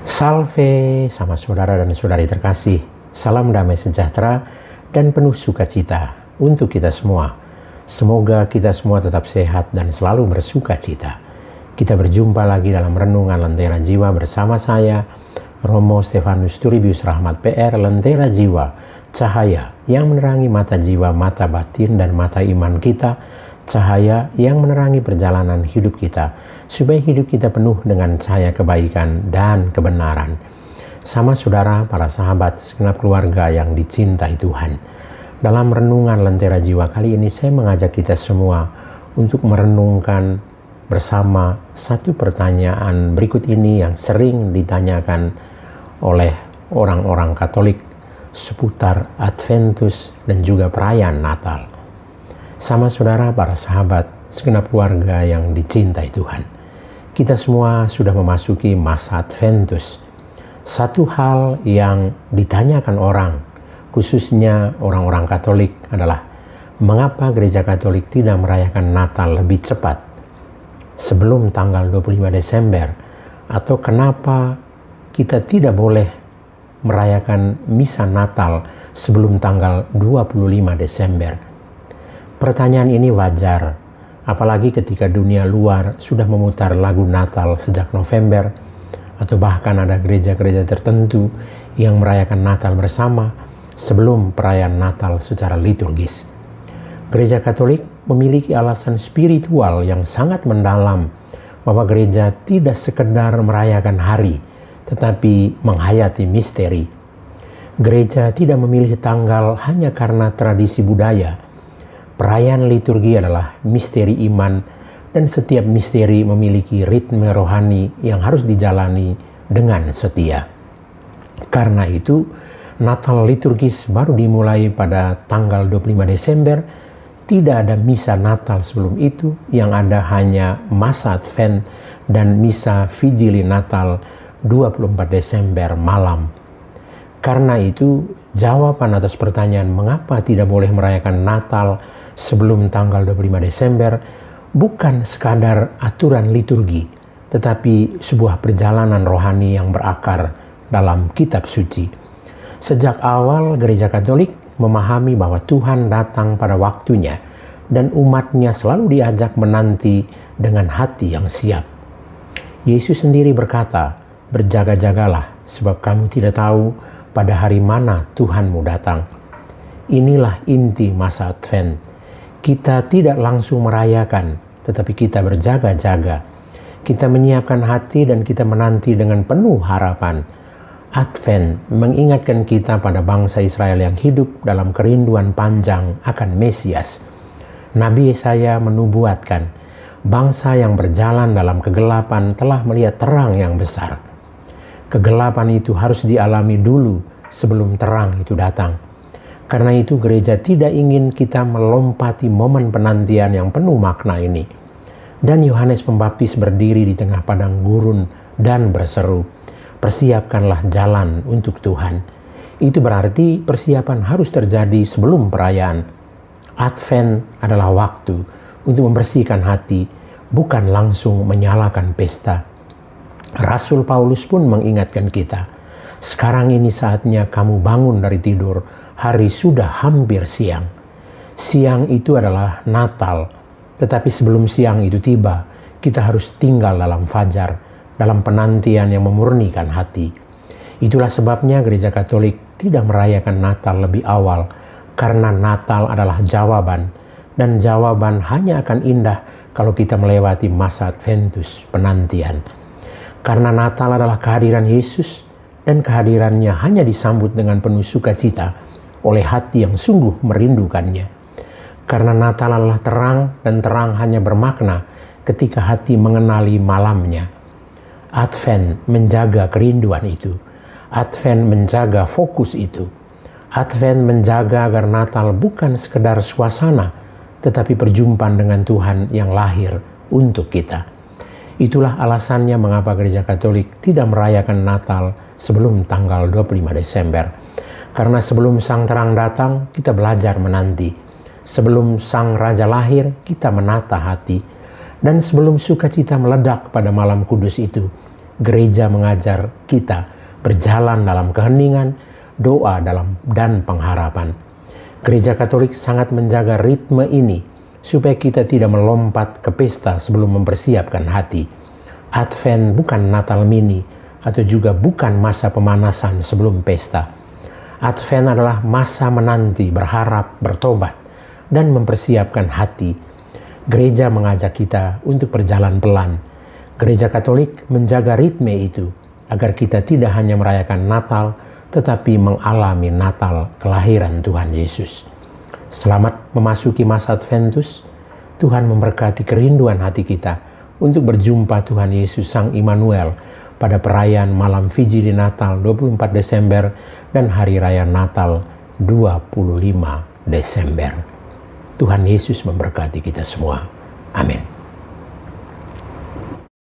Salve sama saudara dan saudari terkasih. Salam damai sejahtera dan penuh sukacita untuk kita semua. Semoga kita semua tetap sehat dan selalu bersukacita. Kita berjumpa lagi dalam Renungan Lentera Jiwa bersama saya, Romo Stefanus Turibius Rahmat PR, Lentera Jiwa, cahaya yang menerangi mata jiwa, mata batin, dan mata iman kita, cahaya yang menerangi perjalanan hidup kita, supaya hidup kita penuh dengan cahaya kebaikan dan kebenaran. Sama saudara, para sahabat, segenap keluarga yang dicintai Tuhan. Dalam Renungan Lentera Jiwa kali ini saya mengajak kita semua untuk merenungkan bersama satu pertanyaan berikut ini yang sering ditanyakan oleh orang-orang Katolik seputar Adventus dan juga perayaan Natal. Sama saudara, para sahabat, segenap keluarga yang dicintai Tuhan. Kita semua sudah memasuki masa Adventus. Satu hal yang ditanyakan orang, khususnya orang-orang Katolik, adalah mengapa gereja Katolik tidak merayakan Natal lebih cepat sebelum tanggal 25 Desember, atau kenapa kita tidak boleh merayakan misa Natal sebelum tanggal 25 Desember. Pertanyaan ini wajar, apalagi ketika dunia luar sudah memutar lagu Natal sejak November, atau bahkan ada gereja-gereja tertentu yang merayakan Natal bersama sebelum perayaan Natal secara liturgis. Gereja Katolik memiliki alasan spiritual yang sangat mendalam bahwa gereja tidak sekedar merayakan hari, tetapi menghayati misteri. Gereja tidak memilih tanggal hanya karena tradisi budaya. Perayaan liturgi adalah misteri iman, dan setiap misteri memiliki ritme rohani yang harus dijalani dengan setia. Karena itu, Natal liturgis baru dimulai pada tanggal 25 Desember, tidak ada misa Natal sebelum itu, yang ada hanya masa Advent dan misa Vigili Natal 24 Desember malam. Karena itu, jawaban atas pertanyaan mengapa tidak boleh merayakan Natal sebelum tanggal 25 Desember bukan sekadar aturan liturgi, tetapi sebuah perjalanan rohani yang berakar dalam kitab suci. Sejak awal gereja Katolik memahami bahwa Tuhan datang pada waktunya dan umatnya selalu diajak menanti dengan hati yang siap. Yesus sendiri berkata, "Berjaga-jagalah sebab kamu tidak tahu pada hari mana Tuhanmu datang." Inilah inti masa Advent. Kita tidak langsung merayakan, tetapi kita berjaga-jaga. Kita menyiapkan hati dan kita menanti dengan penuh harapan. Advent mengingatkan kita pada bangsa Israel yang hidup dalam kerinduan panjang akan Mesias. Nabi Yesaya menubuatkan, bangsa yang berjalan dalam kegelapan telah melihat terang yang besar. Kegelapan itu harus dialami dulu sebelum terang itu datang. Karena itu gereja tidak ingin kita melompati momen penantian yang penuh makna ini. Dan Yohanes Pembaptis berdiri di tengah padang gurun dan berseru, "Persiapkanlah jalan untuk Tuhan." Itu berarti persiapan harus terjadi sebelum perayaan. Advent adalah waktu untuk membersihkan hati, bukan langsung menyalakan pesta. Rasul Paulus pun mengingatkan kita, "Sekarang ini saatnya kamu bangun dari tidur, hari sudah hampir siang." Siang itu adalah Natal, tetapi sebelum siang itu tiba, kita harus tinggal dalam fajar, dalam penantian yang memurnikan hati. Itulah sebabnya gereja Katolik tidak merayakan Natal lebih awal, karena Natal adalah jawaban, dan jawaban hanya akan indah kalau kita melewati masa Adventus, penantian. Karena Natal adalah kehadiran Yesus, dan kehadirannya hanya disambut dengan penuh sukacita oleh hati yang sungguh merindukannya. Karena Natal adalah terang, dan terang hanya bermakna ketika hati mengenali malamnya. Advent menjaga kerinduan itu. Advent menjaga fokus itu. Advent menjaga agar Natal bukan sekedar suasana, tetapi perjumpaan dengan Tuhan yang lahir untuk kita. Itulah alasannya mengapa gereja Katolik tidak merayakan Natal sebelum tanggal 25 Desember. Karena sebelum Sang Terang datang, kita belajar menanti. Sebelum Sang Raja lahir, kita menata hati. Dan sebelum sukacita meledak pada malam kudus itu, Gereja mengajar kita berjalan dalam keheningan, doa dan pengharapan. Gereja Katolik sangat menjaga ritme ini supaya kita tidak melompat ke pesta sebelum mempersiapkan hati. Advent bukan Natal mini atau juga bukan masa pemanasan sebelum pesta. Advent adalah masa menanti, berharap, bertobat, dan mempersiapkan hati. Gereja mengajak kita untuk berjalan pelan. Gereja Katolik menjaga ritme itu agar kita tidak hanya merayakan Natal, tetapi mengalami Natal kelahiran Tuhan Yesus. Selamat memasuki masa Adventus. Tuhan memberkati kerinduan hati kita untuk berjumpa Tuhan Yesus Sang Immanuel pada perayaan malam Vigili Natal 24 Desember dan Hari Raya Natal 25 Desember. Tuhan Yesus memberkati kita semua. Amin.